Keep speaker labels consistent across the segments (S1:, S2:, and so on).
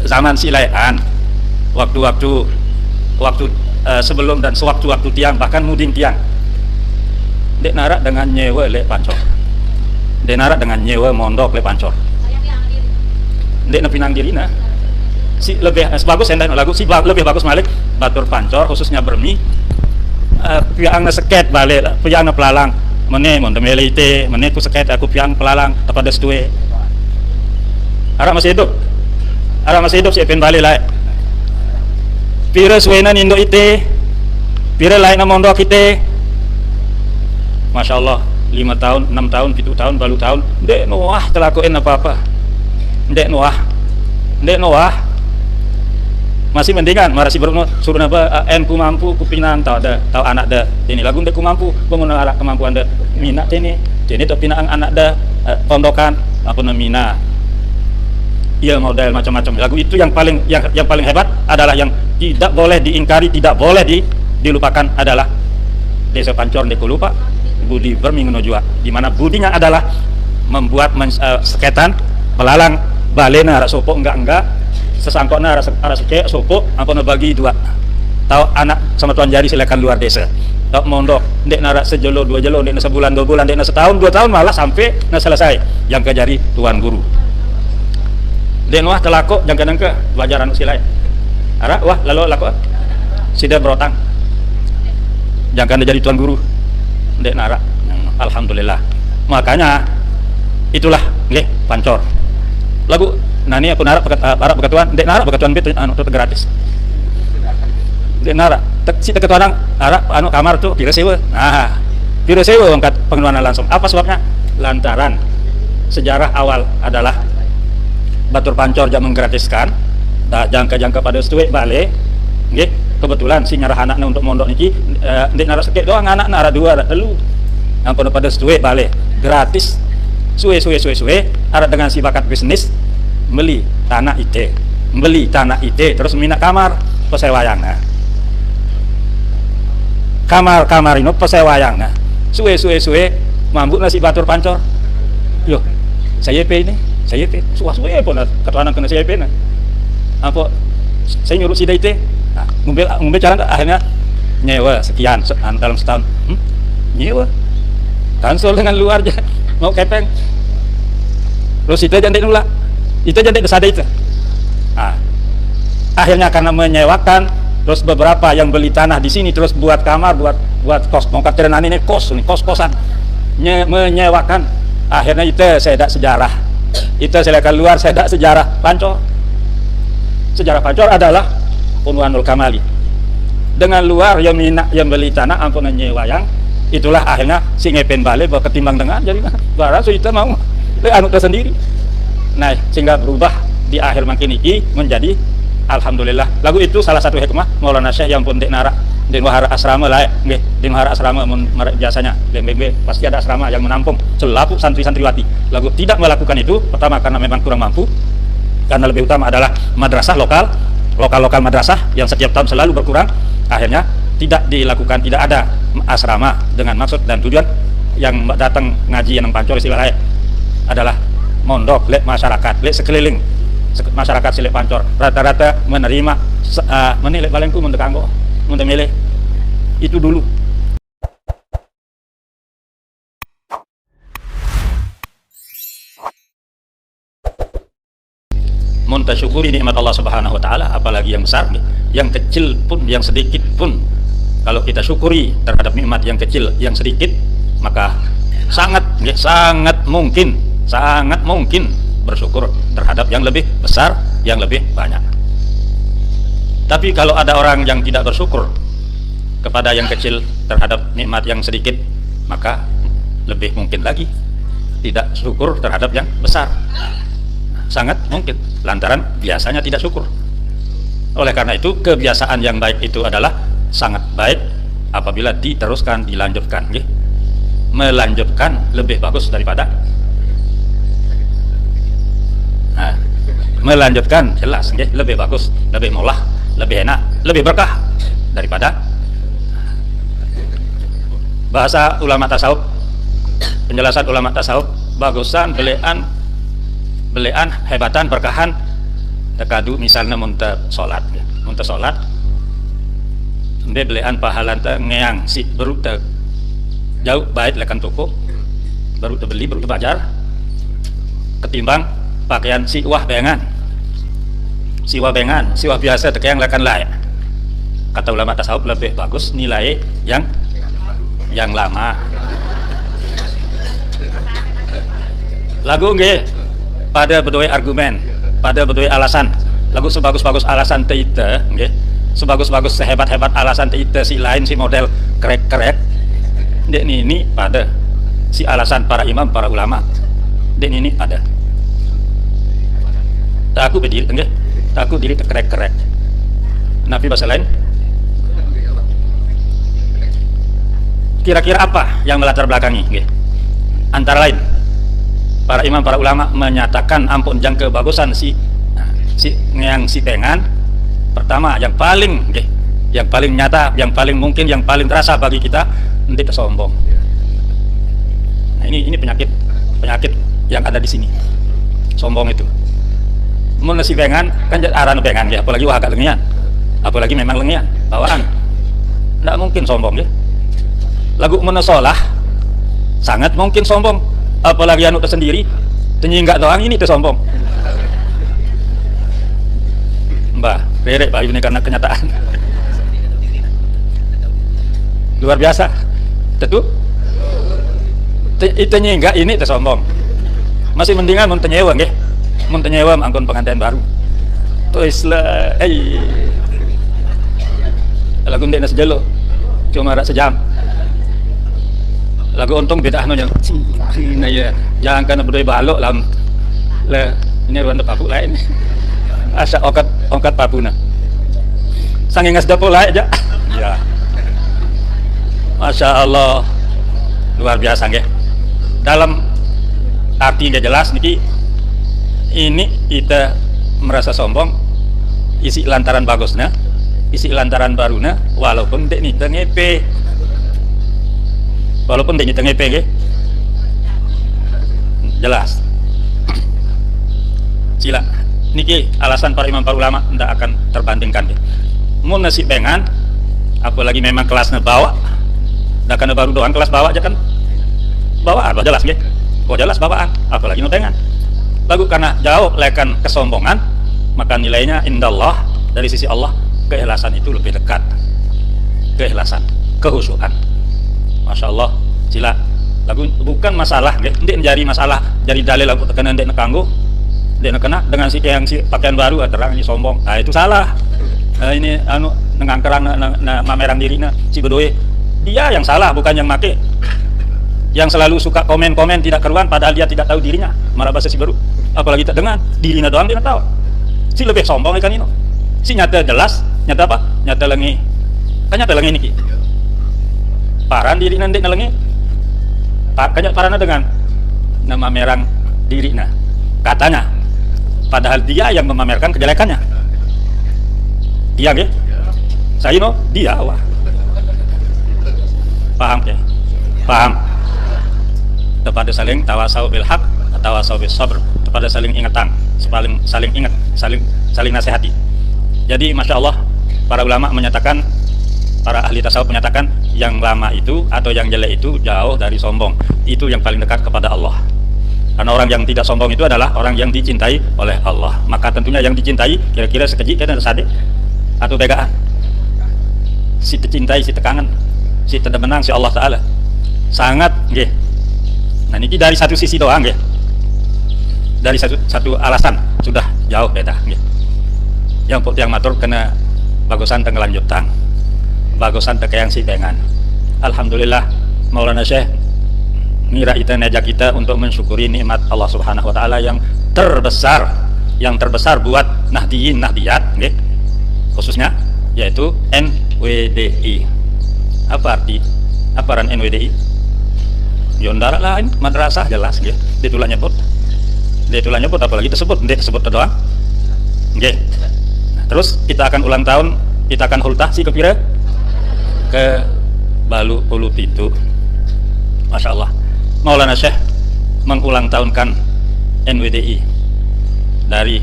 S1: zaman silayan, waktu sebelum dan sewaktu-waktu tiang, bahkan muding tiang, dek narak dengan nyewa lek pancor, dek narak dengan nyewa mondok lek pancor, dek nepinang diri nah si lebih bagus endang lagu si lebih bagus malik batur pancor khususnya bermi piang seket balik piang pelalang mene mon demele ite mene ku seket aku piang pelalang tepat destue arah masih hidup si pen balik lah pira suwenan indo ite pira lain na mondok ite Masya Allah 5 tahun 6 tahun 7 tahun baru tahun dek noah telakuin apa-apa dek noah masih mendingan marasi berno suruh apa ku mampu ku pinang tahu anak dah ini lagu dek ku mampu bangun anak kemampuan dah minat ini tuh pinang anak dah pondokan apa namina iya model macam-macam lagu itu yang paling hebat adalah yang tidak boleh diingkari tidak boleh dilupakan adalah Desa Pancor Deku lupa budi bermingono jua di mana budinya adalah membuat seketan pelalang balena arah sopo enggak sesangkotna arah sekek sopo apa bagi dua tahu anak sama tuan jari silakan luar desa tahu mondok dek narak sejelo 2 jelo dek sebulan 2 bulan dek setahun 2 tahun malah sampai selesai yang ke jari tuan guru dek wah telako yang kadang ke pelajaran silai arah wah lalu lako sida berotang jangan jadi tuan guru dek narak alhamdulillah makanya itulah nggih pancor lagu nani aku narak pekatuan dek narak pekatuan bit anu gratis dek narak si ketuan arak anu kamar tuh pira sewa angkat pengeluaran langsung apa sebabnya lantaran sejarah awal adalah batur pancor jam menggratiskan jangka pada setuwe balik nggih kebetulan si nyarah anaknya untuk mondok niki dek narak sekek doang anak narak 2 ada telu ampun pada setuwe balik gratis suwe ada dengan si bakat bisnis beli tanah ite terus minat kamar pesewayang kamar ini pesewayang suwe mampu nasi batur pancor yo saya ini suwe pun ketuanan kena saya apa saya nyuruh si ite ngombe jalan akhirnya nyewa sekian dalam setahun nyewa kansol dengan luar aja mau kepeng terus itu jangan nula itu jadi desada itu akhirnya karena menyewakan terus beberapa yang beli tanah di sini terus buat kamar buat kos mau kateran ini kos-kosan menyewakan akhirnya itu saya sejarah itu saya keluar saya sejarah pancor adalah Unwanul Kamali dengan luar yang minat yang beli tanah ampun nyewayang itulah akhirnya si ngepen balik ketimbang dengan jadi barang itu mau anu tersendiri nah sehingga berubah di akhir makin iki menjadi alhamdulillah lagu itu salah satu hikmah Maulana Syekh yang pun dek narak den wahara asrama lah nggih den wahara asrama biasanya BMB pasti ada asrama yang menampung selaku santri-santriwati lagu tidak melakukan itu pertama karena memang kurang mampu karena lebih utama adalah madrasah lokal madrasah yang setiap tahun selalu berkurang akhirnya tidak dilakukan tidak ada asrama dengan maksud dan tujuan yang datang ngaji yang pancor istilahnya adalah mondok lek masyarakat lek sekeliling masyarakat silek pancor rata-rata menerima menilai balengku mendekanggo milih itu dulu syukuri nikmat Allah Subhanahu wa taala apalagi yang besar yang kecil pun yang sedikit pun kalau kita syukuri terhadap nikmat yang kecil yang sedikit maka sangat mungkin bersyukur terhadap yang lebih besar yang lebih banyak. Tapi kalau ada orang yang tidak bersyukur kepada yang kecil terhadap nikmat yang sedikit maka lebih mungkin lagi tidak syukur terhadap yang besar. Sangat mungkin lantaran biasanya tidak syukur. Oleh karena itu kebiasaan yang baik itu adalah sangat baik apabila diteruskan dilanjutkan melanjutkan lebih bagus daripada melanjutkan jelas lebih bagus lebih mulah lebih enak lebih berkah daripada bahasa ulama tasawuf penjelasan ulama tasawuf bagusan belean hebatan berkahan tekadu misalnya munta salat ya. Munta salat ndek belian pahala teh ngeang si baru teh jauh baik lekan toko baru teh beli baru teh bajar ketimbang pakaian si wah bengan siwah biasa teh yang lekan layak. Kata ulama tasawuf lebih bagus nilai yang lama. Lagu nggih pada berdua argumen, pada berdua alasan. Lagu sebagus-bagus alasan teh itu nggih. Sebagus-bagus sehebat-hebat alasan teh itu si lain si model kerek-kerek. Dek ini pada si alasan para imam, para ulama. Dek ini ada. Tak aku berdiri nggih. Tak aku diri kerek-kerek. Nabi bahasa lain. Kira-kira apa yang melatar belakangi nggih? Antara lain para imam, para ulama menyatakan ampun jang kebagusan si pengan. Pertama yang paling yang paling nyata, yang paling mungkin, yang paling terasa bagi kita nanti sombong. Nah, ini penyakit yang ada di sini. Sombong itu. Mun si pengan kan aran pengan ya, apalagi wah agak lengian. Apalagi memang lengian, bawaan. Enggak mungkin sombong ya. Lagu menesolah sangat mungkin sombong. Apalagi anu tersendiri tenyinggak doang ini sombong. Mbah, rerek Pak ini karena kenyataan. Luar biasa. Tentu itu nyinggak ini sombong. Masih mendingan mun tenyewa nggih. Mun tenyewa angkon pengantin baru. Terus lah, lagu ndekna sejelo. Cuma rak sejam. Lagu untung beda anu yang Cina ya. Jangan kena berdua balok lam. Le ini ruang papu lain. Asa ongkat papuna. Sanging ngas dapo lain aja. Ya. Masya Allah. Luar biasa nggih. Dalam arti dia jelas niki ini kita merasa sombong isi lantaran bagusnya, isi lantaran barunya walaupun dek nih ngepe. Walaupun dek nih ngepe nggih. Jelas. Sila niki alasan para imam, para ulama tidak akan terbandingkan deh. Mun nasi pengan apalagi memang kelasnya bawa ndak kena baru doang kelas bawa aja kan bawa apa jelas nggih. Kok jelas bawaan apalagi nu pengan. Lagu karena jauh lekan kesombongan maka nilainya indallah dari sisi Allah keikhlasan itu lebih dekat. Keikhlasan, kehusuan. Masya Allah, sila lagu bukan masalah nggih. Ndek menjadi masalah jadi dalil lagu tekanan ndek nekanggo. Dia kena dengan si pakaian baru terang ini sombong. Nah itu salah. Ini anu ngangkeran mameran dirina si bedoe. Dia yang salah bukan yang make. Yang selalu suka komen-komen tidak keruan padahal dia tidak tahu dirinya. Marah bahasa si baru. Apalagi tak dengan dirina doang dia tahu. Si lebih sombong kan ini. Si nyata jelas, nyata apa? Nyata lengi. Kan nyata lengi niki. Paran dirina ndek lengi. Kanya parana dengan nama merang dirina. Katanya padahal dia yang memamerkan kejelekannya. Dia nggih? Saya no, dia wah. Paham ya? Paham. Kepada saling tawasau bil haq, tawasau bis sabr, kepada saling ingatan, saling ingat, saling nasihati. Jadi masya Allah, para ulama menyatakan, para ahli tasawuf menyatakan yang lama itu atau yang jelek itu jauh dari sombong. Itu yang paling dekat kepada Allah. Karena orang yang tidak sombong itu adalah orang yang dicintai oleh Allah. Maka tentunya yang dicintai kira-kira sekeji kan sadik atau begaan. Si tercintai, si tekangan, si terdemenang, si Allah Ta'ala. Sangat nggih. Nah ini dari satu sisi doang nggih. Dari satu alasan sudah jauh beda nggih. Yang matur kena bagusan tenggelanjutan. Bagusan tekayang si dengan. Alhamdulillah Maulana Syekh ngira kita ngajak kita untuk mensyukuri nikmat Allah Subhanahu wa taala yang terbesar buat nahdiyin nahdiyat nggih. Khususnya yaitu NWDI. Apa arti? Apa ran NWDI? Yondara lain madrasah jelas nggih. Ditulah nyebut. Apalagi tersebut doang. Nggih. Nah, terus kita akan ulang tahun, kita akan hultah si kepira ke Balu Ulu Pitu. Masya Allah. Maulana Syekh mengulang tahunkan NWDI dari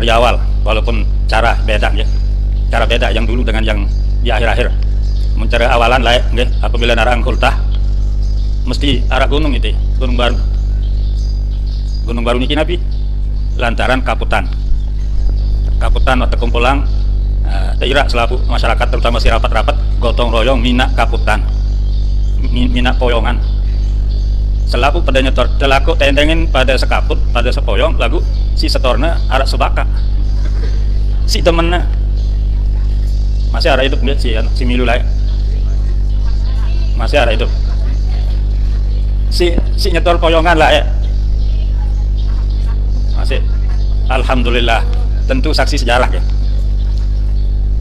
S1: awal walaupun cara beda ya, cara beda yang dulu dengan yang di akhir-akhir. Mencari awalan lah nggih, apabila narang kultah mesti arah gunung itu, gunung baru. Gunung baru niki nabi lantaran kaputan atau kumpulang daerah selaku masyarakat terutama si rapat-rapat gotong royong mina kaputan, mina poyongan. Selaku pada nyetor telaku tendengin pada sekaput pada sepoyong lagu si setorna arak sebaka si temennya masih ada hidup lihat si Milu lah masih ada hidup si nyetor poyongan lah ya masih. Alhamdulillah, tentu saksi sejarah ya,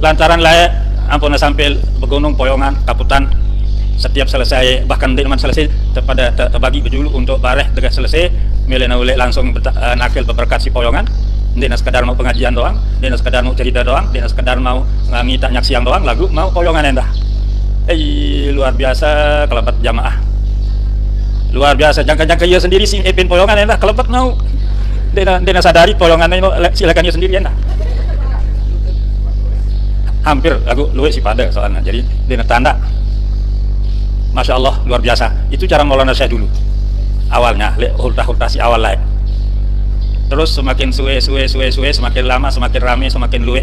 S1: lantaran lah ampun sampai begunung poyongan kaputan setiap selesai, bahkan di teman selesai pada terbagi bejulu untuk bareh dengan selesai milena ule langsung nakil berkat si poyongan. Dia sekadar mau pengajian doang, dia sekadar mau cerita doang, dia sekadar mau ngita nyaksiang doang, lagu mau poyongan endah. Luar biasa kelebat jamaah, luar biasa. Jangka ia sendiri si epin poyongan endah kelebat mau dia sadari poyongannya silakan ia sendiri endah. Hampir lagu luwe si pada soalnya, jadi dia tanda. Masya Allah, luar biasa. Itu cara Maulana Syekh dulu awalnya, hultah si awal lah. Terus semakin suwe, semakin lama, semakin rame, semakin luwe,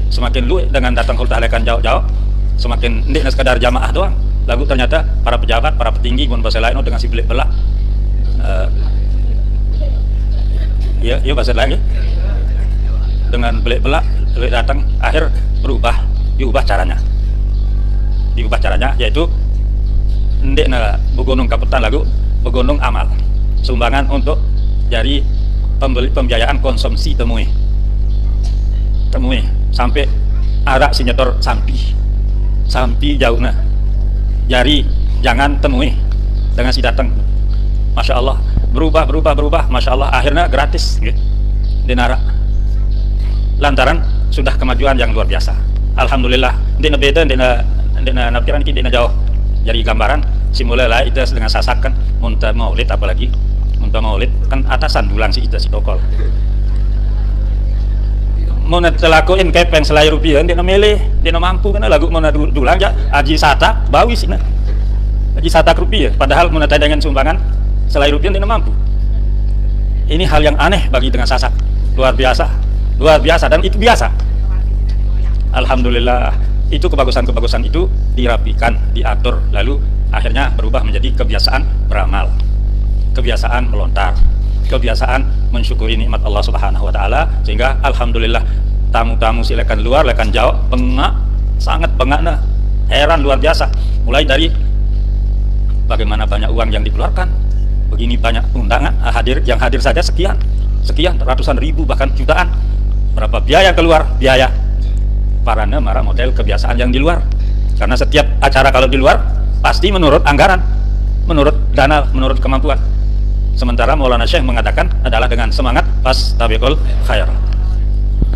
S1: semakin luwe dengan datang hultah lekan jauh-jauh, semakin ndek sekadar jamaah doang. Lagu ternyata para pejabat, para petinggi pun bahasa lain dengan si belik belak. Ya bahasa lain ya. Dengan belik belak datang, akhir diubah caranya, yaitu ndek na begunung kaputan lagu begunung amal sumbangan untuk jadi pembiayaan konsumsi temui sampai arak sinyetor sampi jauh nah jari jangan temui dengan si datang. Masya Allah, berubah Masya Allah, akhirnya gratis gitu. Dinara lantaran sudah kemajuan yang luar biasa. Alhamdulillah, ndek na beda, ndek na napiran ki, ndek na jauh. Jadi gambaran simulalah itu dengan sasakan muntah maulid, apalagi muntah maulid kan atasan dulang si itu si tokol mau telakuin kepeng selai rupiah dia milih dia mampu kan lagu mau dulang ya aji sata bawi sih nah aji sata rupiah padahal mau dengan sumbangan selai rupiah dia mampu. Ini hal yang aneh bagi dengan sasak, luar biasa dan itu biasa. Alhamdulillah, itu kebagusan itu dirapikan, diatur, lalu akhirnya berubah menjadi kebiasaan beramal, kebiasaan melontar, kebiasaan mensyukuri nikmat Allah Subhanahu wa taala, sehingga alhamdulillah tamu-tamu silakan luar, silakan jauh, sangat bengak nah, heran luar biasa. Mulai dari bagaimana banyak uang yang dikeluarkan, begini banyak undangan, yang hadir saja sekian ratusan ribu bahkan jutaan. Berapa biaya keluar, biaya parana marah model kebiasaan yang di luar, karena setiap acara kalau di luar pasti menurut anggaran, menurut dana, menurut kemampuan. Sementara Maulana Syekh mengatakan adalah dengan semangat fastabiqul khairat,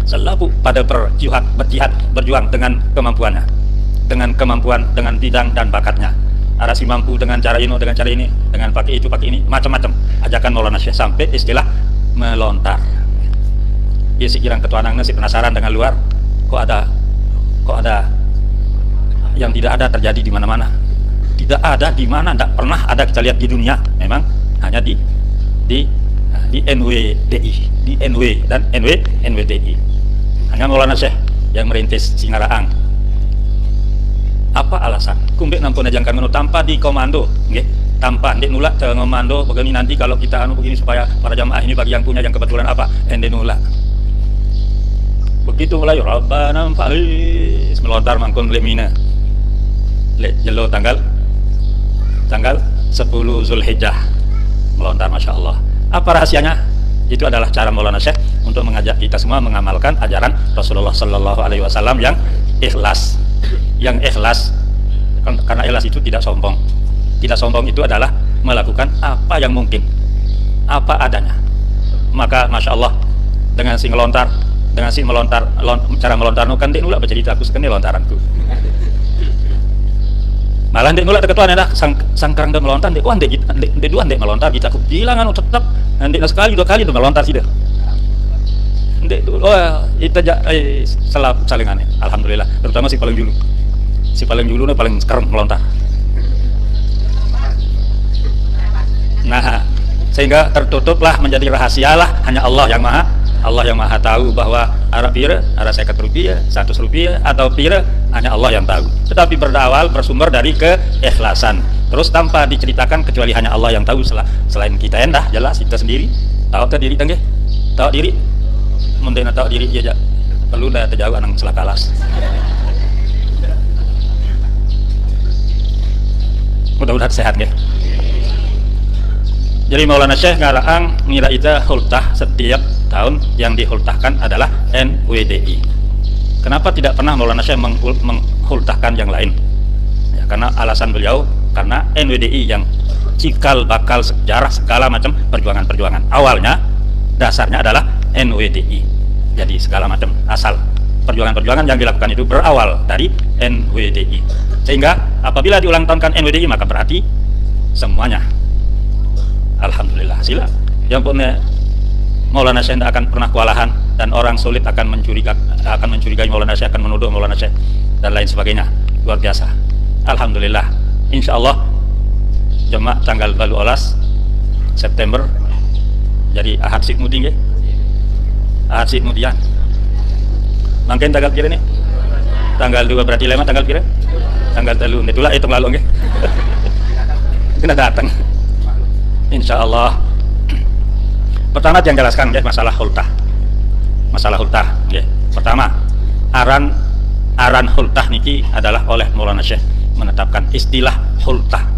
S1: selalu pada berjuang dengan kemampuannya, dengan bidang dan bakatnya. Ada si mampu dengan cara ini, dengan pakai itu, pakai ini, macam-macam ajakan Maulana Syekh sampai istilah melontar. Ya si kirang ketuanangnya si penasaran dengan luar, kok ada yang tidak ada terjadi di mana-mana, tidak ada di mana, tidak pernah ada kita lihat di dunia. Memang hanya di NWDI, di NW dan NWDI. Hanya Maulana Syekh yang merintis Singaraang. Apa alasan? Kumbek nampun ajangkan menu tanpa di komando, tanpa ndek nulak ke komando begini nanti kalau kita begini supaya para jamaah ini bagi yang punya yang kebetulan apa ndek nulak. Begitu mulai Rabbana fa'is melontar mangkon lemina jelo tanggal 10 Zulhijjah melontar. Masya Allah. Apa rahasianya? Itu adalah cara Maulana Syekh untuk mengajak kita semua mengamalkan ajaran Rasulullah Sallallahu Alaihi Wasallam yang ikhlas, karena ikhlas itu tidak sombong. Tidak sombong itu adalah melakukan apa yang mungkin, apa adanya. Maka Masya Allah, dengan si melontar, cara melontar kan dia nulak bercerita aku sekali lontaranku. Malah dia nulak ketuaan dah sangkarang dia melontar, dia dua melontar kita aku bilang anu tetap nanti sekali dua kali dia melontar sih dia. Ndek itu itu salingannya. Alhamdulillah, terutama si paling dulu. Si paling dulu nih paling sekarang melontar. Nah, sehingga tertutuplah menjadi rahasia lah hanya Allah yang maha tahu bahwa arah pira, arah 50 rupiah, 100 rupiah atau pira hanya Allah yang tahu. Tetapi bersumber dari keikhlasan. Terus tanpa diceritakan kecuali hanya Allah yang tahu, selain kita endah jelas kita sendiri. Tahu ke diri tangge? Tahu diri. Mending tahu diri aja. Perlu dah terjauh anang selakalas. Mudah-mudahan sehat ya. Jadi Maulana Syekh ngarang ngira ita hultah setiap tahun yang dihultahkan adalah NWDI. Kenapa tidak pernah Maulana Syekh menghultahkan yang lain? Ya, karena alasan beliau karena NWDI yang cikal bakal sejarah segala macam perjuangan-perjuangan. Awalnya dasarnya adalah NWDI. Jadi segala macam asal perjuangan-perjuangan yang dilakukan itu berawal dari NWDI. Sehingga apabila diulang tahunkan NWDI maka berarti semuanya alhamdulillah sila. Yang punya Maulana Syekh tidak akan pernah kewalahan dan orang sulit akan mencurigai Maulana Syekh, akan menuduh Maulana Syekh dan lain sebagainya. Luar biasa. Alhamdulillah. Insya Allah jemaah tanggal 12 September jadi Ahad Sid Muding ya. Ahad Sid Mudian. Mungkin tanggal kira nih. Tanggal 2 berarti lema tanggal kira. Tanggal 3 itulah itu lalu nggih. Kena datang. Insya Allah. Pertama yang jelaskan ya masalah hultah. Masalah hultah ya. Pertama, aran hultah niki adalah oleh Maulana Syekh menetapkan istilah hultah.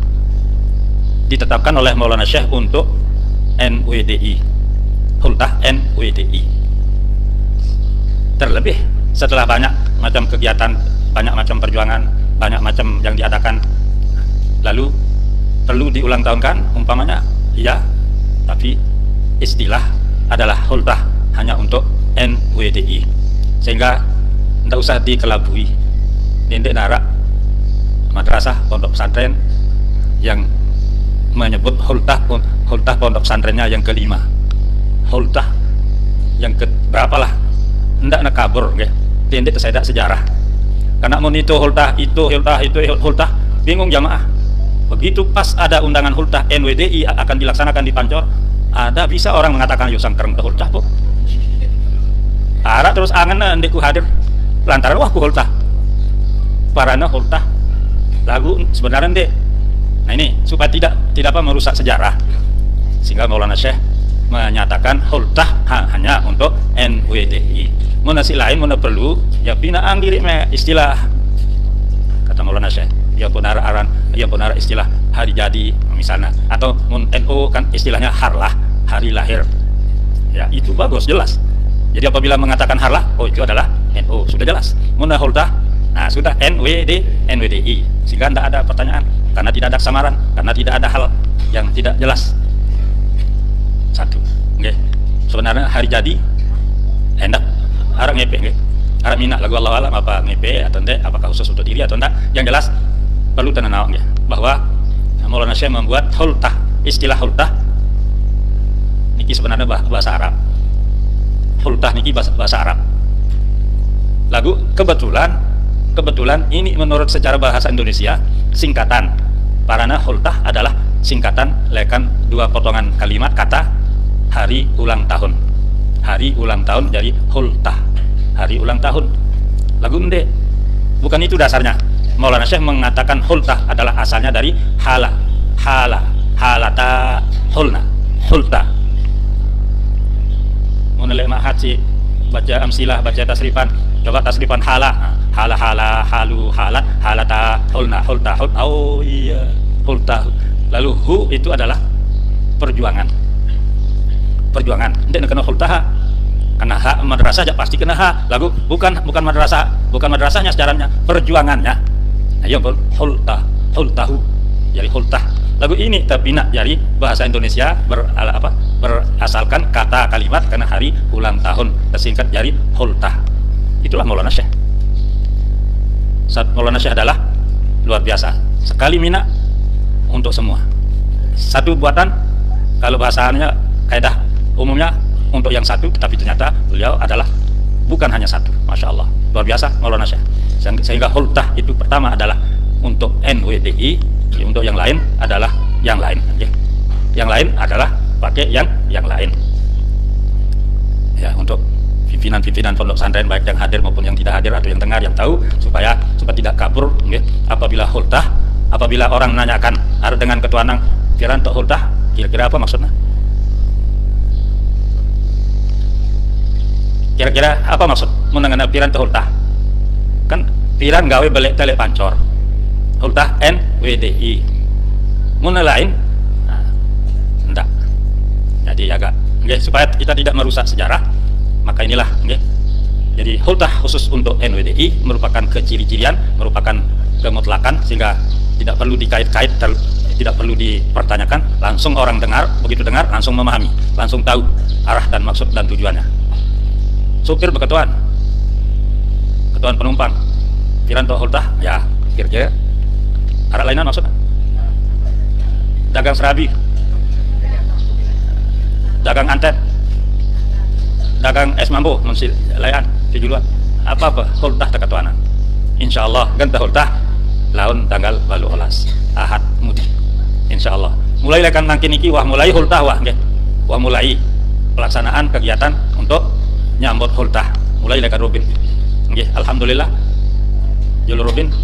S1: Ditetapkan oleh Maulana Syekh untuk NWDI. Hultah NWDI. Terlebih setelah banyak macam kegiatan, banyak macam perjuangan, banyak macam yang diadakan, lalu perlu diulang tahunkan umpamanya iya, tapi istilah adalah hultah hanya untuk NWDI, sehingga tidak usah dikelabui. Nindek narak madrasah pondok pesantren yang menyebut hultah pondok pesantrennya yang kelima, hultah yang ke berapalah, tidak nak kabur ya. Nindek saya sejarah karena mau itu hultah bingung jamaah. Begitu pas ada undangan hultah NWDI akan dilaksanakan di Pancor, ada bisa orang mengatakan yusang kereng hultah po. Ara terus angan ndeku hadir lantaran wah ku hultah. Parana hultah lagu sebenarnya ndek. Nah ini supaya tidak merusak sejarah. Sehingga Maulana Syekh menyatakan hultah hanya untuk NWDI. Mun nasi lain mun perlu ya pinaang diri me istilah kata Maulana Syekh. Ya benar istilah hari jadi misalnya, atau NU kan istilahnya harlah, hari lahir ya, itu bagus jelas. Jadi apabila mengatakan harlah, oh itu adalah NU, sudah jelas. Mun hultah, nah sudah NWDI, sehingga tidak ada pertanyaan karena tidak ada kesamaran, karena tidak ada hal yang tidak jelas. Satu okay. Sebenarnya hari jadi hendak arah ngepe okay. Arah minat lagu Allah alam apa ngepe atau enggak, apakah khusus untuk diri atau enggak, yang jelas perlu tenang ya, bahwa Maulana Syekh membuat hultah, istilah hultah niki sebenarnya bahasa Arab. Hultah niki bahasa Arab. Lagu kebetulan ini menurut secara bahasa Indonesia singkatan. Karena hultah adalah singkatan lekan dua potongan kalimat kata hari ulang tahun. Hari ulang tahun jadi hultah. Hari ulang tahun. Lagu ende. Bukan itu dasarnya. Maulana Syekh mengatakan hultah adalah asalnya dari halata hulna, hultah. Menelek mahat sih baca amsilah, baca tasrifan, coba tasrifan halu halat halata hulna hultah. Oh iya, hultah. Lalu hu itu adalah perjuangan. Tidak kena hultah. Karena hak madrasah aja pasti kena hak. Lagu bukan madrasahnya sejarahnya, perjuangannya. Ayo hultahu jadi hultah. Lagu ini terpinak dari bahasa Indonesia berasalkan kata kalimat karena hari ulang tahun tersingkat jadi hultah. Itulah Maulana Syekh. Maulana Syekh adalah luar biasa sekali mina untuk semua. Satu buatan kalau bahasanya kaidah umumnya untuk yang satu, tetapi ternyata beliau adalah bukan hanya satu. Masya Allah, luar biasa Maulana Syekh. Sehingga hultah itu pertama adalah untuk NWDI, untuk yang lain adalah yang lain. Yang lain adalah pakai yang lain. Ya, untuk pimpinan-pimpinan pondok pesantren baik yang hadir maupun yang tidak hadir atau yang dengar, yang tahu, supaya tidak kabur. Apabila hultah, apabila orang menanyakan dengan ketuanan piran untuk hultah, kira-kira apa maksudnya? Kira-kira apa maksud mengenai piran untuk hultah? Kan piran gawe balik tele pancor, hultah NWDI. Mun lain enggak. Jadi agak supaya kita tidak merusak sejarah, maka inilah jadi hultah khusus untuk NWDI merupakan keciri-cirian, merupakan kemutlakan, sehingga tidak perlu dikait-kait, tidak perlu dipertanyakan, langsung orang dengar, begitu dengar langsung memahami, langsung tahu arah dan maksud dan tujuannya. Supir berketuan, ketuan penumpang, piran untuk hultah, ya kira-kira arah lainnya maksudnya. Dagang serabi, dagang antet, dagang es mambo, mensil layan, tujuan apa hultah ketuanan. Insya Allah ganta hultah laun tanggal 18 Ahad Mudi. Insya Allah mulai lekan nangkin iki wah mulai hultah wah mulai pelaksanaan kegiatan untuk nyambut hultah mulai lekan Rubin. Alhamdulillah jalur Rubin,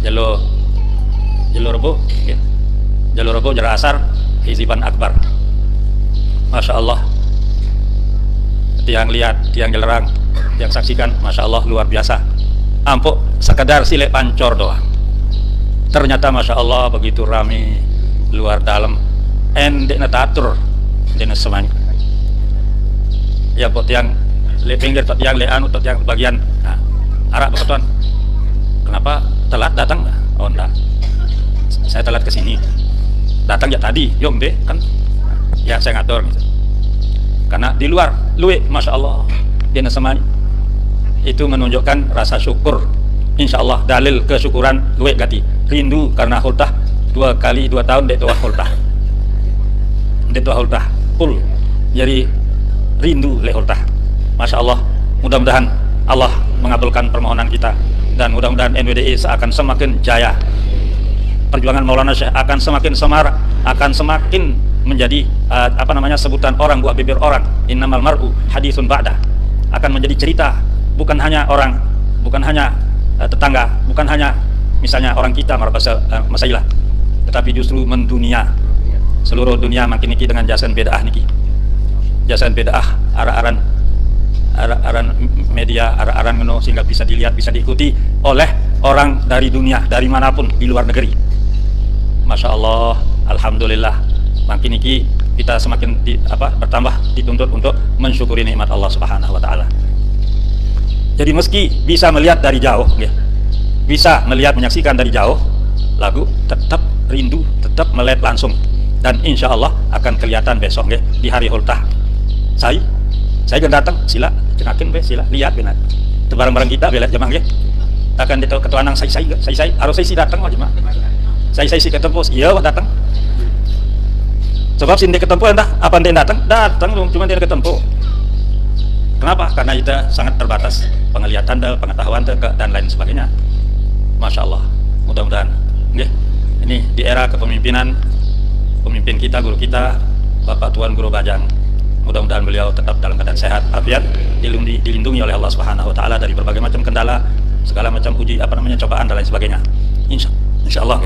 S1: jalur Rebo, jalur asar, hizban akbar. Masya Allah, tiang lihat, tiang gelerang, tiang saksikan, Masya Allah luar biasa. Ampuk sekedar silek pancor doang, ternyata Masya Allah begitu rame, luar dalam, endek netatur dena semuanya. Ya buat yang le pinggir, tot yang le anu, tot yang bagian arah beketuan. Kenapa telat datang? Oh enggak, saya telat ke sini. Datang ya tadi, yom deh kan. Ya saya ngatur gitu. Karena di luar luwe Masya Allah dia semuanya itu menunjukkan rasa syukur. Insya Allah dalil kesyukuran luwe gati rindu karena hultah 2 kali 2 tahun dek tua hultah full, jadi rindu le hultah. Masya Allah, mudah-mudahan Allah mengabulkan permohonan kita, dan mudah-mudahan NWDI akan semakin jaya. Perjuangan Maulana Syekh akan semakin semarak, akan semakin menjadi sebutan orang buat bibir orang. Innamal mar'u haditsun ba'da, akan menjadi cerita, bukan hanya orang, bukan hanya tetangga, bukan hanya misalnya orang kita masailah, tetapi justru mendunia, seluruh dunia makin niki dengan jasan bedaah niki, jasan bedaah aran media, aran ngono, sehingga bisa dilihat, bisa diikuti oleh orang dari dunia, dari manapun di luar negeri. Masya Allah, alhamdulillah, makin niki kita semakin bertambah dituntut untuk mensyukuri nikmat Allah Subhanahu wa taala. Jadi meski bisa melihat dari jauh, bisa melihat, menyaksikan dari jauh, lagu tetap rindu, tetap melihat langsung, dan insya Allah akan kelihatan besok di hari hultah. Saya datang, sila cenakin sila lihat benar barang-barang kita bela jemaah akan ditahu ketuanang saya harus saya datang aja mah. Saya si ketemu, iya datang. Sebab sini ketemu entah apa dia datang cuma dia ketemu. Kenapa? Karena kita sangat terbatas penglihatan dan pengetahuan dan lain sebagainya. Masya Allah, mudah-mudahan ini di era kepemimpinan pemimpin kita, guru kita, Bapak Tuan Guru Bajang, mudah-mudahan beliau tetap dalam keadaan sehat, afiat, dilindungi oleh Allah Subhanahu wa taala dari berbagai macam kendala, segala macam uji cobaan dan lain sebagainya. Insya Allah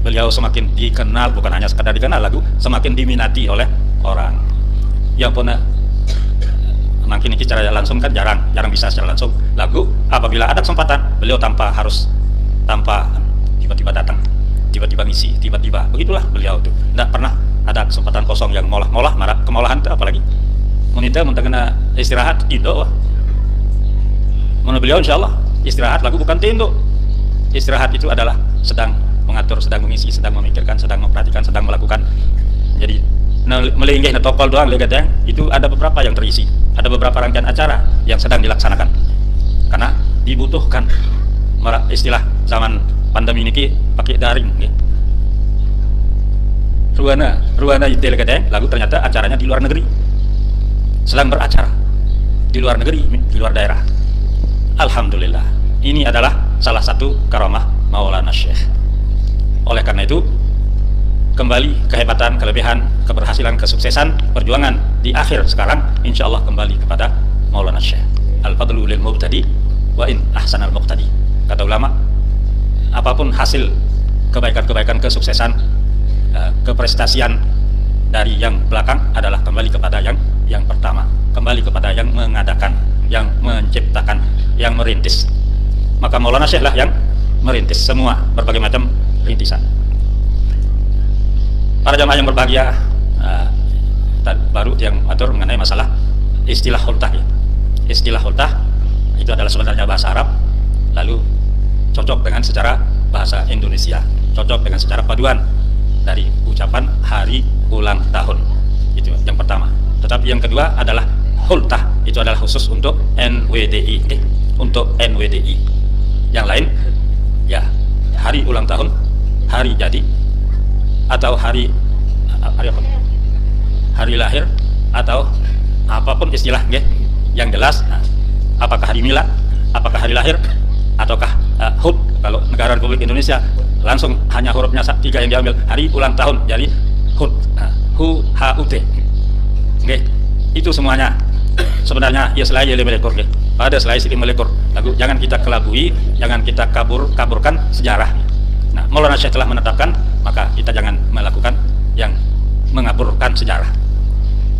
S1: beliau semakin dikenal, bukan hanya sekadar dikenal, semakin diminati oleh orang. Yang pun makin ini secara langsung kan jarang bisa secara langsung. Apabila ada kesempatan, beliau tanpa tiba-tiba datang, tiba-tiba ngisi, tiba-tiba begitulah beliau tuh. Tidak pernah ada kesempatan kosong yang kemolahan itu apalagi. Munita kena istirahat itu. Menurut beliau insya Allah istirahat bukan tinduk. Istirahat itu adalah sedang mengatur, sedang mengisi, sedang memikirkan, sedang memperhatikan, sedang melakukan. Jadi melinggih netopol doang itu ada beberapa yang terisi, ada beberapa rangkaian acara yang sedang dilaksanakan, karena dibutuhkan. Istilah zaman pandemi ini pakai daring ruana itil kedeng, lalu ternyata acaranya di luar negeri. Sedang beracara di luar negeri, di luar daerah. Alhamdulillah, ini adalah salah satu karamah Maulana Syekh. Oleh karena itu, kembali kehebatan, kelebihan, keberhasilan, kesuksesan, perjuangan di akhir sekarang, insya Allah kembali kepada Maulana Syekh. Al-fadlu lil mubtadi wa in ahsanal muqtadi. Kata ulama, apapun hasil kebaikan-kebaikan, kesuksesan, keprestasian dari yang belakang adalah kembali kepada yang pertama, kembali kepada yang mengadakan, yang menciptakan, yang merintis. Maka Maulana Syekh lah yang merintis semua berbagai macam rintisan. Para jamaah yang berbahagia, baru yang atur mengenai masalah istilah hultah ya. Istilah hultah itu adalah sebenarnya bahasa Arab, lalu cocok dengan secara bahasa Indonesia, cocok dengan secara paduan dari ucapan hari ulang tahun. Itu yang pertama. Tetapi yang kedua adalah hultah, itu adalah khusus untuk NWDI, untuk NWDI. Yang lain ya hari ulang tahun, hari jadi, atau hari apa? Hari lahir, atau apapun istilah yang jelas. Apakah hari milad, apakah hari lahir, ataukah HUT. Kalau negara Republik Indonesia langsung hanya hurufnya 3 yang diambil, hari ulang tahun, jadi HUT, HUT. Itu semuanya sebenarnya ya selai melekor, pada selai sedikit melekor. Lalu jangan kita kelabui, jangan kita kaburkan sejarah. Nah, Maulana Syekh telah menetapkan, maka kita jangan melakukan yang mengaburkan sejarah.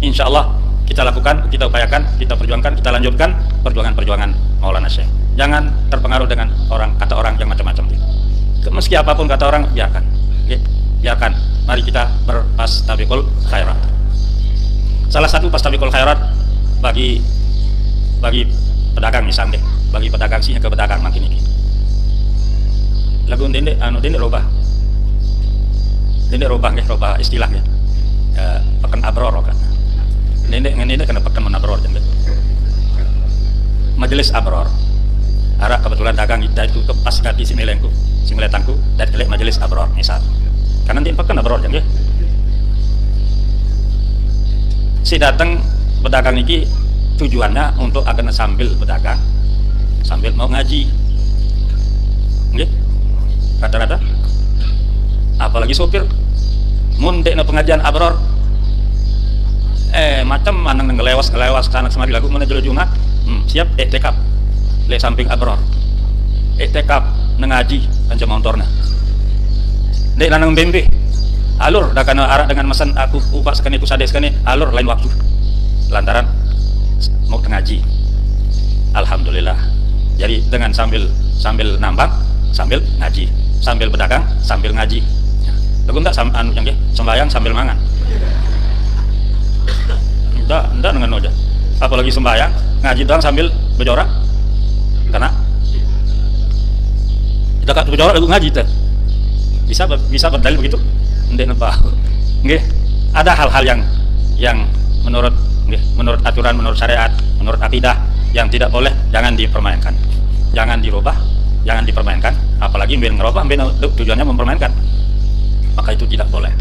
S1: Insya Allah kita lakukan, kita upayakan, kita perjuangkan, kita lanjutkan perjuangan-perjuangan Maulana Syekh. Jangan terpengaruh dengan kata orang yang macam-macam. Meski apapun kata orang, biarkan. Biarkan. Mari kita berfastabiqul khairat. Salah satu fastabiqul khairat bagi pedagang misalnya, bagi pedagang sih ke pedagang makin ini. Lagu dendek robah istilahnya. Pekan abror kan. Dendek kena pekan menabror jangan. Majelis abror. Ara kebetulan dagang itu pas ganti simeletangku dan kelek majelis abror misal. Karena nanti pekan abror jangan. Si datang pedagang ini tujuannya untuk agar sambil berdagang, sambil mau ngaji. Nggih. Rata-rata apalagi sopir mun dekna pengajian abror macam mana ngelewas sana kemari lagu mana jelo Jumat siap iktikaf le samping abror iktikaf ngaji kanca motorna dek lanang bembe alur dah kana arak dengan mesan aku upas sekali ku sades sekali alur lain waktu lantaran mau ngaji. Alhamdulillah, jadi dengan sambil nambang, sambil ngaji, sambil berdagang, sambil ngaji. Lagu enggak sembahyang sambil mangan. Enggak dengan aja. Apalagi sembahyang, ngaji doang sambil berjorak. Karena kita kan berjorak lagu ngaji teh. Bisa berdalil begitu? Ndek napa? Nggih, ada hal-hal yang menurut aturan, menurut syariat, menurut akidah yang tidak boleh, jangan dipermainkan, jangan dirubah, jangan dipermainkan. Apalagi mbien ngerubah, mbien tujuannya mempermainkan, maka itu tidak boleh.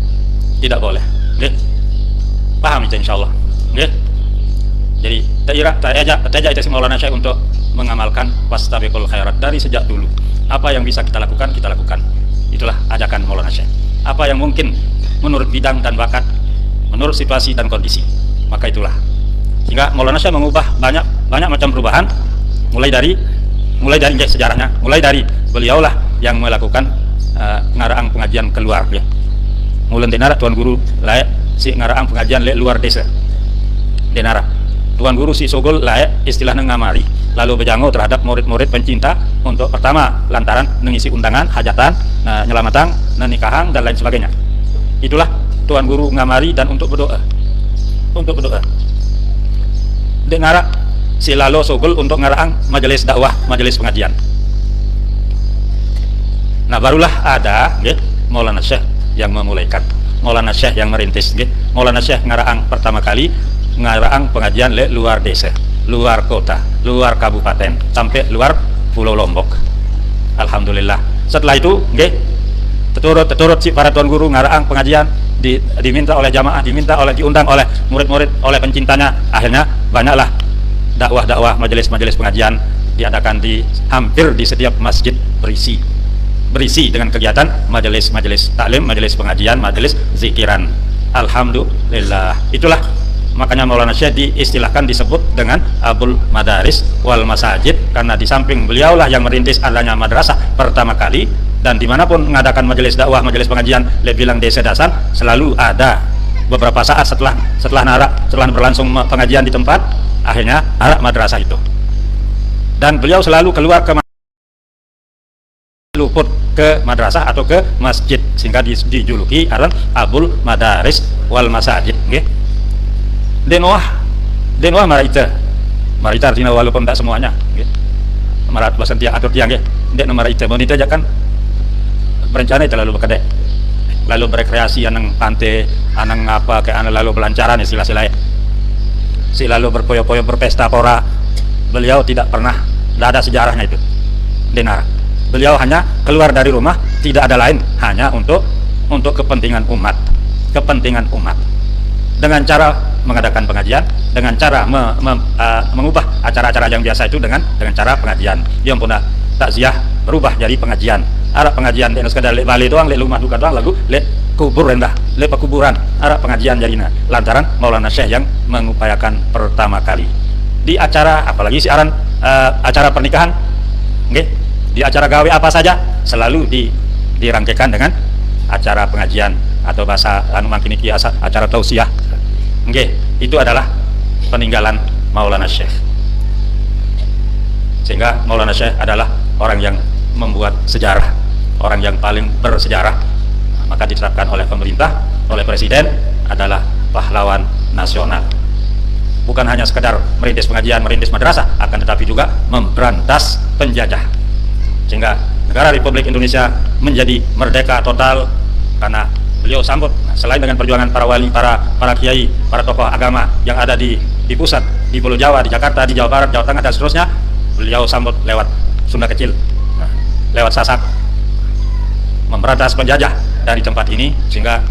S1: Paham itu insyaallah. Jadi tajak itu si Maulana Syekh untuk mengamalkan fastabiqul khairat dari sejak dulu. Apa yang bisa kita lakukan, kita lakukan. Itulah ajakan Maulana Syekh. Apa yang mungkin menurut bidang dan bakat, menurut situasi dan kondisi, maka itulah. Sehingga Maulana Syekh mengubah banyak macam perubahan, mulai dari sejarahnya, mulai dari beliaulah yang melakukan ngaraang pengajian keluar ya. Mulai denara tuan guru layak si ngaraang pengajian le luar desa. Denara tuan guru si Sogol layak istilahnya ngamari, lalu bejango terhadap murid-murid pencinta untuk pertama lantaran mengisi undangan hajatan, nyelamatan, nikahang dan lain sebagainya. Itulah tuan guru ngamari dan untuk berdoa. Denara si Lalo Sogol untuk ngaraang majelis dakwah, majelis pengajian. Nah barulah ada Maulana Syekh yang memulaikan, Maulana Syekh yang merintis. Maulana Syekh ngaraang pertama kali ngaraang pengajian le luar desa, luar kota, luar kabupaten, sampai luar Pulau Lombok. Alhamdulillah. Setelah itu teturut si para tuan guru ngaraang pengajian diminta oleh jamaah, diundang oleh murid-murid, oleh pencintanya. Akhirnya banyaklah dakwah-dakwah, majelis-majelis pengajian diadakan hampir di setiap masjid, berisi dengan kegiatan majelis taklim, majelis pengajian, majelis zikiran. Alhamdulillah. Itulah makanya Maulana Syekh diistilahkan, disebut dengan Abul Madaris wal Masajid, karena di samping beliaulah yang merintis adanya madrasah pertama kali, dan dimanapun mengadakan majelis dakwah, majelis pengajian, dia bilang desa dasan, selalu ada beberapa saat setelah berlangsung pengajian di tempat, akhirnya arak madrasah itu, dan beliau selalu keluar luput ke madrasah atau ke masjid, sehingga dijuluki aran Abul Madaris wal Masajid. Okay? Denwah marita artinya walaupun tak semuanya. Okay? Marat basan tiang atur tiang. Dek marita bonita aja kan berencana itu lalu berkedek, lalu berekreasi anang pantai, anang apa ke anang lalu belancaran istilah-istilah. Si lalu berpoyo-poyo berpesta pora. Beliau tidak pernah, tidak ada sejarahnya itu. Denara. Beliau hanya keluar dari rumah, tidak ada lain, hanya untuk kepentingan umat, dengan cara mengadakan pengajian, dengan cara mengubah acara-acara yang biasa itu dengan cara pengajian. Yang pun takziah berubah jadi pengajian. Arah pengajian di sekadar lek bali doang, lek rumah duka doang, lagu lek kubur rendah, lek pekuburan. Arah pengajian jadinya lantaran Maulana Syekh yang mengupayakan pertama kali di acara, apalagi siaran acara pernikahan, okay? Di acara gawe apa saja selalu dirangkaikan dengan acara pengajian, atau bahasa makin iki acara tausiah. Okay, itu adalah peninggalan Maulana Syekh. Sehingga Maulana Syekh adalah orang yang membuat sejarah, orang yang paling bersejarah. Maka ditetapkan oleh pemerintah, oleh presiden, adalah pahlawan nasional. Bukan hanya sekedar merintis pengajian, merintis madrasah, akan tetapi juga memberantas penjajah. Sehingga negara Republik Indonesia menjadi merdeka total karena beliau sambut, selain dengan perjuangan para wali, para kiai, para tokoh agama yang ada di pusat, di Pulau Jawa, di Jakarta, di Jawa Barat, Jawa Tengah, dan seterusnya, beliau sambut lewat Sunda Kecil, lewat Sasak, memberantas penjajah dari tempat ini, sehingga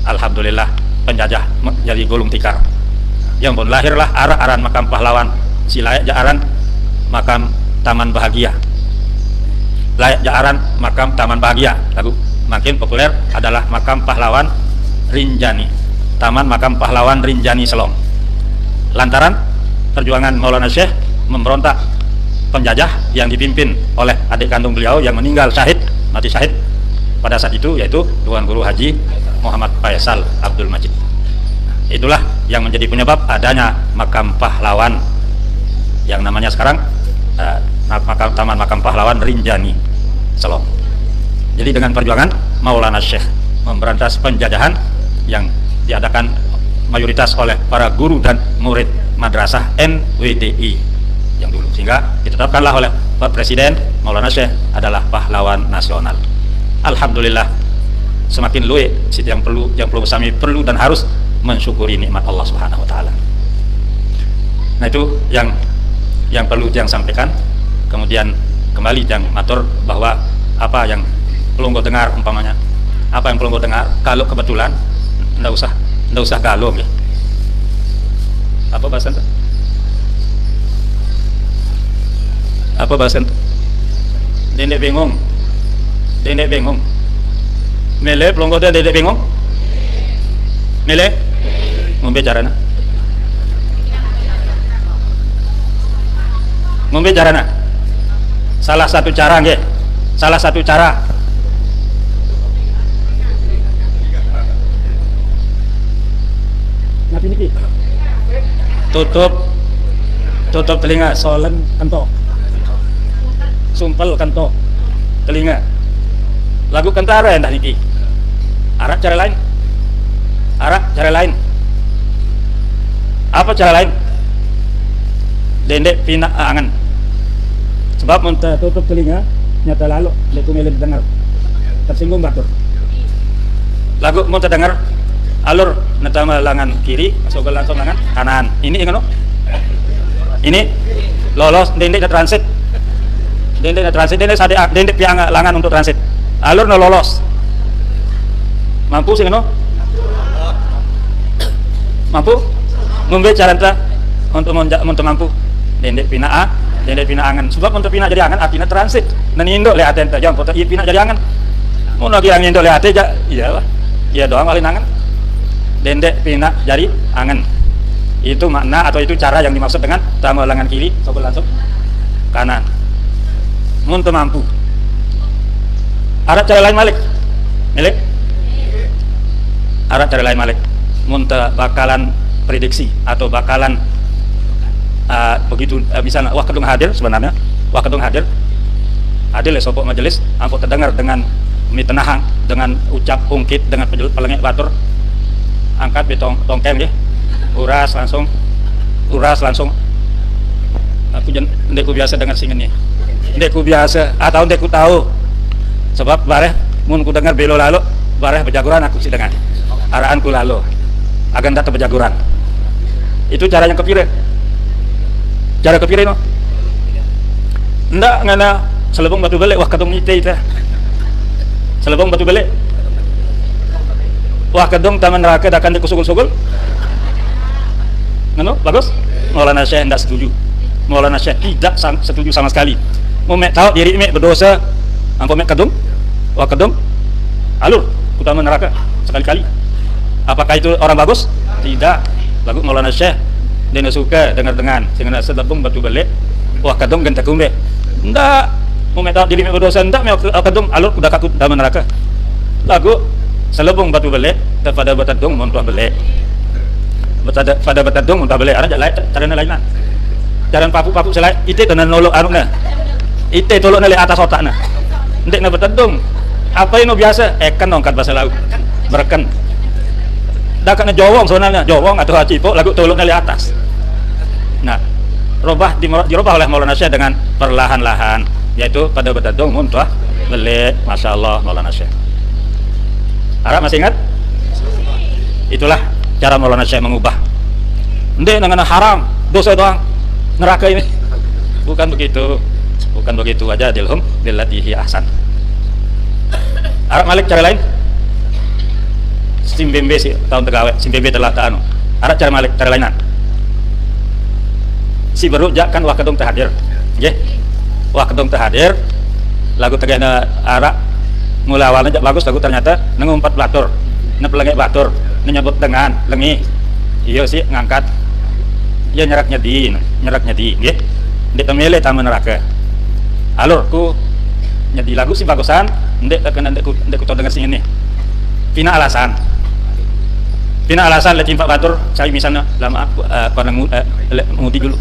S1: alhamdulillah penjajah menjadi gulung tikar. Yang pun lahirlah arah-arahan makam pahlawan, si layak jaaran makam Taman Bahagia, layak jaaran makam Taman Bahagia. Lagu makin populer adalah makam pahlawan Rinjani, Taman Makam Pahlawan Rinjani Selong. Lantaran perjuangan Maulana Syekh memberontak penjajah yang dipimpin oleh adik kandung beliau yang meninggal syahid, mati syahid pada saat itu, yaitu Tuan Guru Haji Muhammad Faisal Abdul Majid. Itulah yang menjadi penyebab adanya makam pahlawan yang namanya sekarang Taman Makam Pahlawan Rinjani Selong. Jadi dengan perjuangan Maulana Syekh memberantas penjajahan yang diadakan mayoritas oleh para guru dan murid madrasah NWDI yang dulu, sehingga ditetapkanlah oleh Pak Presiden Maulana Syekh adalah pahlawan nasional. Alhamdulillah, semakin luwe yang perlu kami perlu dan harus mensyukuri nikmat Allah Subhanahu wa taala. Nah, itu yang perlu yang sampaikan. Kemudian kembali yang matur bahwa apa yang belum kau dengar, umpamanya apa yang belum kau dengar, kalau kebetulan ndak usah galau ya. Apa bahasa itu? Apa bahasa itu? Dendek bingung. Mele belum kau dendek bingung. Mele ngombe carana. Ngombe carana. Salah satu cara nggih. Salah satu cara. Nabi niki. Tutup telinga, solen kanto. Sumpel kanto. Telinga. Lagu kentara endah niki. Arab cara lain. Apa cara lain? Dendek pina angan. Sebab muntah tutup telinga, nyata lalu leku mele dengar. Tersinggung batur. Lagu muntah dengar, alur netama lengan kiri, masuk ke langsung lengan kanan. Ini ingat no? Ini lolos dendek transit. Dendek sadek dendek piang lengan untuk transit. Alur no lolos. Mampu sih no? mampu ngombe cara enta untuk mampu dendek pina angan sebab untuk pina jadi angan artinya transit dan indok le ate enta jang foto i pina jadi angan mun lagi angin indok le ate iya lah iya doang alin angan dendek pina jadi angan itu makna atau itu cara yang dimaksud dengan tambah lengan kiri sobel langsung kanan mun teu mampu ada cara lain malik milik ada cara lain malik mun teu bakalan prediksi atau bakalan begitu bisa wah kedung hadir sebenarnya wah kedung hadir le sopok majelis ampun terdengar dengan mitenahang dengan ucap ungkit dengan pelengek batur angkat betong tongkeng ya uras langsung aku ndeku biasa dengan singennya ndeku biasa atau ndeku tahu sebab bareh mun ku dengar belo lalu bareh bejaguran aku sih dengan arahanku lalu agan data bejaguran itu cara yang kepire no ndak ngana selebung batu balik wah kadung ite selebung batu balik wah kadung taman neraka dakan dikusugul-sugul ngono bagus Maulana Syekh tidak setuju Maulana Syekh tidak setuju sama sekali mau mek tahu diri mek berdosa ampun mek kedung wah kedung alur utama neraka sekali-kali apakah itu orang bagus tidak bagus Maulana Syekh dia suka dengar dengan sehingga selebung batu balik wah kedung genta kumbe ndak mau mek tahu diri mek berdosa ndak mek kedung alur udah kakut utama neraka lagu selebung batu balik daripada batadung montuah balik pada batadung muntah balik ada caranya lain lah jalan papu selai ite kena nolok anuna ite tolok nali atas otak na ndek na batadung apa yang biasa kan ongkat bahasa laut berken dah kena jowong sebenarnya jowong atau hacipok lagu tolok nali atas nah dirubah oleh Maulana Syekh dengan perlahan-lahan yaitu pada batadung muntah balik Masya Allah Maulana Syekh harap masih ingat itulah cara Maulana Syekh mengubah ndek dengan haram dosa doang neraka ini bukan begitu aja dilhum billatihi ahsan Arab Malik cara lain simbembe sih tahun tegawe simbembe telah taanu Arab cara Malik cara lainan si baru jakkan wah kedung terhadir nggih wah kedung terhadir lagu tegana Arab mulai awalnya bagus lagu ternyata ngumpat batur nepelengek batur menyebut dengan lengi iya sih ngangkat ya nyeraknya di nggih ndek temele taman neraka alur ku nyedi lagu sih bagusan ndek ku dengar sing ini pina alasan le timpak batur saya misalnya lama konang ngudi dulu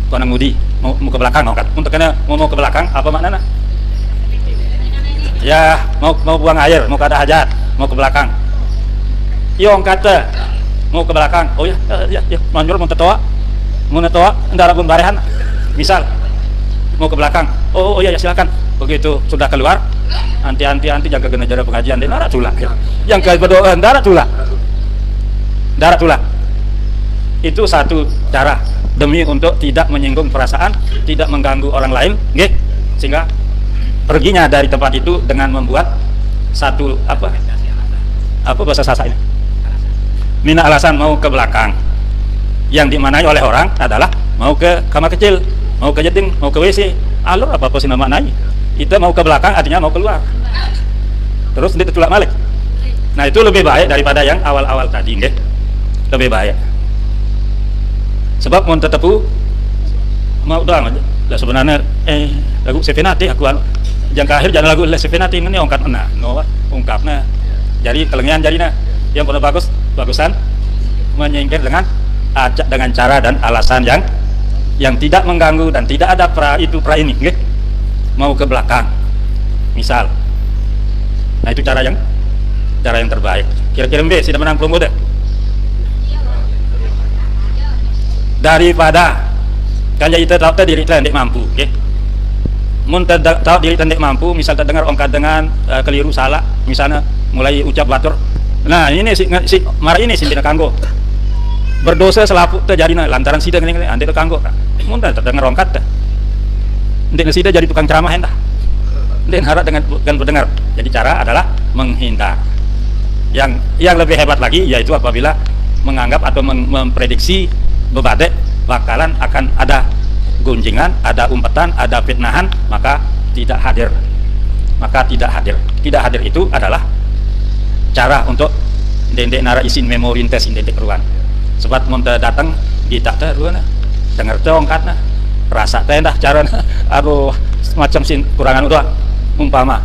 S1: konang ngudi mau ke belakang ngangkat untuk kena mau ke belakang apa maknanya ya mau buang air mau kada hajat mau ke belakang yang kata mau ke belakang oh ya manjur mau tetoa ndara pun barehan misal mau ke belakang oh ya silakan begitu sudah keluar anti jaga genajara pengajian dan darah tulah yang ke berdoa darah tulah itu satu cara demi untuk tidak menyinggung perasaan tidak mengganggu orang lain nggih sehingga perginya dari tempat itu dengan membuat satu apa bahasa Sasak ini mina alasan mau ke belakang yang dimanai oleh orang adalah mau ke kamar kecil mau ke jeding mau ke WC alur apa sih maknanya itu mau ke belakang artinya mau keluar terus dia tertulak balik nah itu lebih baik daripada yang awal-awal tadi nggih lebih baik sebab mau tetepu mau doang aja lah sebenarnya lagu sevenati aku yang akhir jangan lagu sevenati ini ongkat mana ungkapnya jadi kelengian jadinya yang paling bagusan menyingkir dengan cara dan alasan yang tidak mengganggu dan tidak ada pra ini nggih mau ke belakang misal nah itu cara yang terbaik kira-kira mbak sudah menang promo deh daripada kan jadi tahu diri tidak mampu nggih mun tahu diri tidak mampu misal terdengar ongkat dengan keliru salah misalnya mulai ucap batur nah ini si marah ini sih tidak kanggo berdosa selapu terjadi lantaran sida ini ande kanggo mun terdengar rongkat ndek sida jadi tukang ceramah hendak ndek harap dengan pendengar jadi cara adalah menghindar yang lebih hebat lagi yaitu apabila menganggap atau memprediksi bebade bakalan akan ada gunjingan, ada umpetan, ada fitnahan, maka tidak hadir. Tidak hadir itu adalah cara untuk dendek nara isin memori tes dendek ruan. Sebab mun datang kita teh ruan dengar tongkat nah rasa teh dah cara aduh semacam sin kurangan udah umpama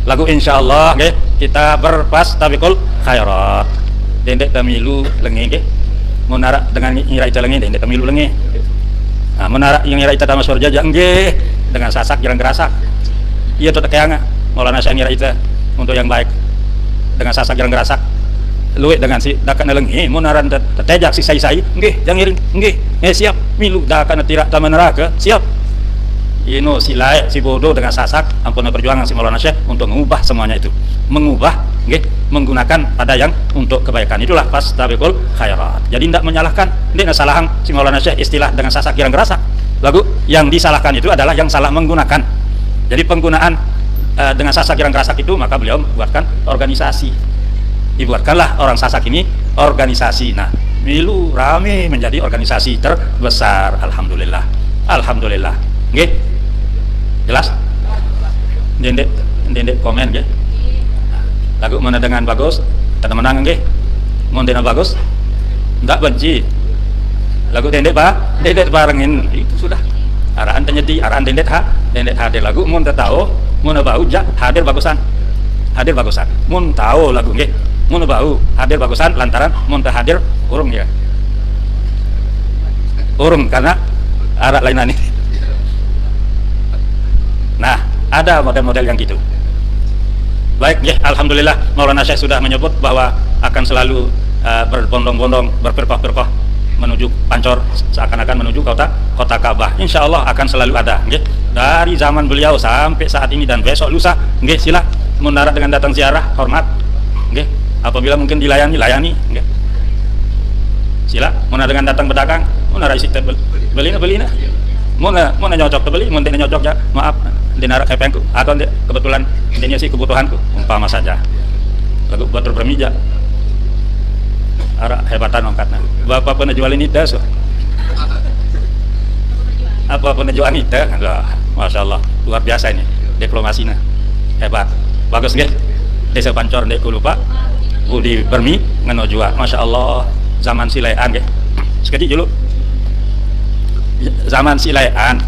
S1: lagu insyaallah nggih kita berpas tabiqul khairat dendek tamilu lengi nggih mun nara dengan ngira ita lengi dendek tamilu lengi. Nah, mun nara yang ngira ita tama surga nggih dengan sasak jarang gerasak. Iya tuh kayak Maulana saya ngira ita untuk yang baik dengan sasak jarang gerasak. Luwih dengan si dakan lengi mun naran tetejak si sai-sai nggih jang ngiring nggih siap milu dakan tirak taman neraka siap ino si layak si bodoh dengan sasak ampun perjuangan si Maulana Syekh untuk mengubah semuanya itu mengubah nggih menggunakan pada yang untuk kebaikan itulah fastabiqul khairat. Jadi tidak menyalahkan tidak salahan si Maulana Syekh istilah dengan sasak yang gerasak lagu yang disalahkan itu adalah yang salah menggunakan. Jadi penggunaan dengan sasak yang gerasak itu maka beliau buatkan organisasi. Dibuatkanlah orang Sasak ini organisasi. Nah, milu rame menjadi organisasi terbesar. Alhamdulillah. Alhamdulillah. Nggih. Jelas? Dendek komen nggih. Lagu mana dengan bagus? Tanda menang nggih. Mun dena bagus? Enggak benci. Lagu dendek Pak, dendek barengin itu sudah. Arahan terjadi, arahan dendek hadir lagu mun tahu, mun bau hadir bagusan. Hadir bagusan. Mun tahu lagu nggih. Mun bau hadir bagusan lantaran mun hadir urung ya. Urung karena arah lainan ini. Nah, ada model-model yang gitu. Baik ya, alhamdulillah Maulana Syekh sudah menyebut bahwa akan selalu berbondong-bondong, berperpah-perpah menuju Pancor, seakan-akan menuju kota Ka'bah. Insya Allah akan selalu ada. Nggih. Dari zaman beliau sampai saat ini dan besok lusa, nggih sila mendarat dengan datang ziarah, hormat. Nggih. Apabila mungkin layani, nggih. Sila mendarat dengan datang berdagang, mendarat isi beli. Mau nyocok beli, mau tidak nyocok ya maaf dinara kepengku atau kebetulan intinya sih kebutuhanku umpama saja lagu batur bermija arah hebatan ongkatnya bapak pernah jualin itu so apa pernah jualin itu masya Allah luar biasa ini diplomasinya hebat bagus nggih desa Pancor ndek lupa budi bermi ngeno jua masya Allah zaman silean nggih sekejap dulu zaman silean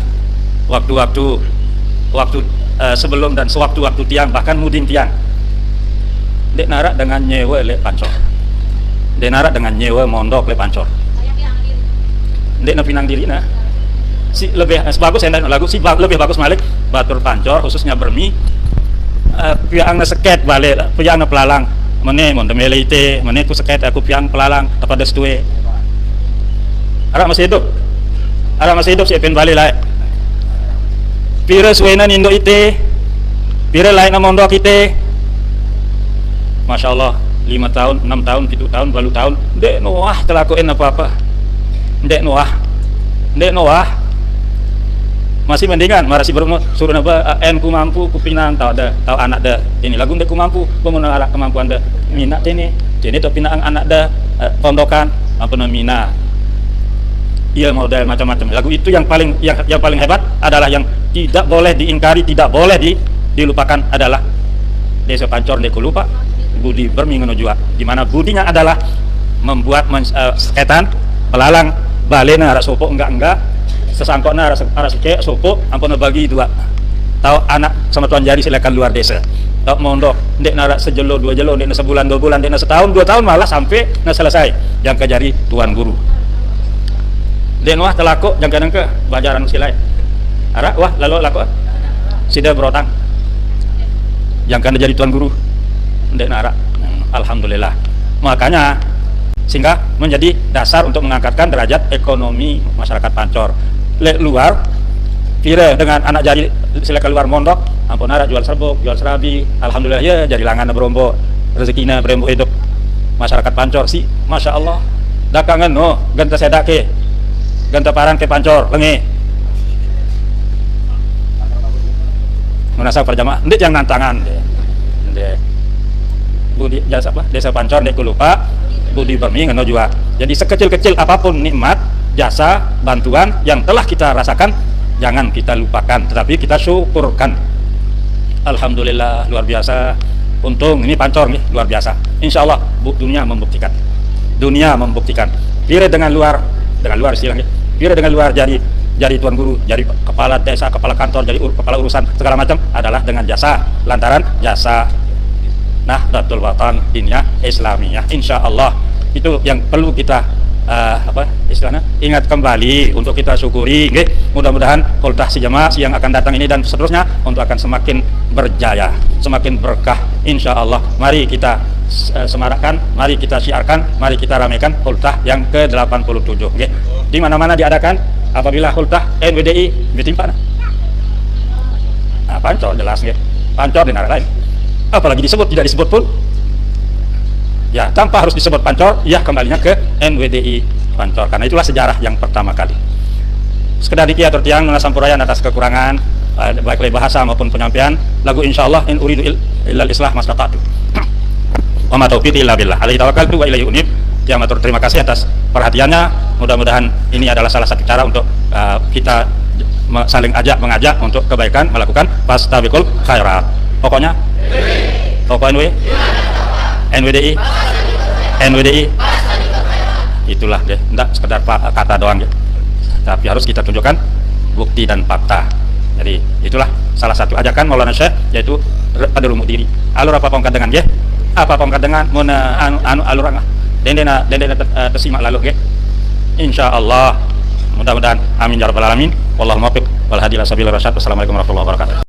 S1: waktu sebelum dan sewaktu-waktu tiang bahkan muding tiang dek narak dengan nyewa le Pancor dek narak dengan nyewa mondok le Pancor dek na pinang diri nah si lebih bagus yang lagu si lebih bagus malik batur Pancor khususnya bermi piang na seket balik piang na pelalang mene mon demelite mene ku seket aku piang pelalang kepada setue ara masih hidup si pen balik lah pira suwenan indo ite pira lain na mondok ite masya Allah 5 tahun 6 tahun 7 tahun 8 tahun dek noah telakuin apa-apa dek noah masih mendingan marasi berumur suruh apa ku mampu ku pinang tahu anak dah ini lagu dek ku mampu pemenang anak kemampuan dah minat ini tuh pinang anak dah pondokan apa namanya iya model macam-macam lagu itu yang paling hebat adalah yang tidak boleh diingkari tidak boleh dilupakan adalah desa Pancor deku lupa budi bermi ngono jua di mana budinya adalah membuat seketan pelalang balena arah sopo enggak sesangkotna arah sekek sopo ampun bagi dua tahu anak sama tuan jari silakan luar desa tahu mondok ndek nara sejelo 2 jelo ndek sebulan 2 bulan ndek setahun 2 tahun malah sampai selesai yang kejari tuan guru den wah telako jangka ke bajaran silai ara wah lalu lako sida berotang yang kan jadi tuan guru den ara alhamdulillah makanya sehingga menjadi dasar untuk mengangkatkan derajat ekonomi masyarakat Pancor luar kira dengan anak jari sila keluar mondok ampun ara jual serbuk jual serabi alhamdulillah ya jadi langan berombo rezekina berombo hidup masyarakat Pancor sih masya Allah dakangan no ganta sedake ganta parang ke Pancor lengi menasa perjamaah ndek yang nantangan ndek budi jasa apa desa Pancor ndek lupa budi bermi ngono juga. Jadi sekecil-kecil apapun nikmat, jasa, bantuan yang telah kita rasakan, jangan kita lupakan, tetapi kita syukurkan. Alhamdulillah, luar biasa. Untung ini Pancor nih, luar biasa. Insya Allah dunia membuktikan. Dunia membuktikan. Pire dengan luar istilahnya. Pire dengan luar jadi tuan guru, jadi kepala desa, kepala kantor, jadi kepala urusan segala macam adalah dengan jasa, lantaran jasa Nahdlatul Watan Diniyah Islamiyah. Insya Allah itu yang perlu kita istilahnya ingat kembali untuk kita syukuri. Mudah-mudahan Kultah Si Jamaah yang akan datang ini dan seterusnya untuk akan semakin berjaya, semakin berkah. Insya Allah mari kita semarakkan, mari kita syiarkan, mari kita ramaikan Kultah yang ke-87. Di mana-mana diadakan. Apabila Kultah NWDI ditimpa, Pancor jelas Pancor di negara lain. Apalagi disebut, tidak disebut pun ya tanpa harus disebut Pancor, ya kembalinya ke NWDI Pancor, karena itulah sejarah yang pertama kali. Sekedar diki atur tiang nuna sampurayan atas kekurangan baik oleh bahasa maupun penyampaian lagu. Insyaallah in uridu illal islah mastata'tu wa ma taufiqi illa billah alaihi tawakkaltu wa ilaihi unib. Yang matur terima kasih atas perhatiannya. Mudah-mudahan ini adalah salah satu cara untuk kita saling mengajak untuk kebaikan, melakukan fastabiqul khairat. Pokoknya NWDI itulah deh, enggak sekedar kata doang ya. Tapi harus kita tunjukkan bukti dan fakta. Jadi itulah salah satu ajakan Maulana Syekh, yaitu padul diri. Alur apa pongkat dengan ya? Apa pongkat dengan mona alur dendena tersimak lalu insyaallah. Mudah-mudahan amin ya rabbal alamin. Wallahu muwaffiq wal hadi ila sabilir rasyad. Wassalamualaikum warahmatullahi wabarakatuh.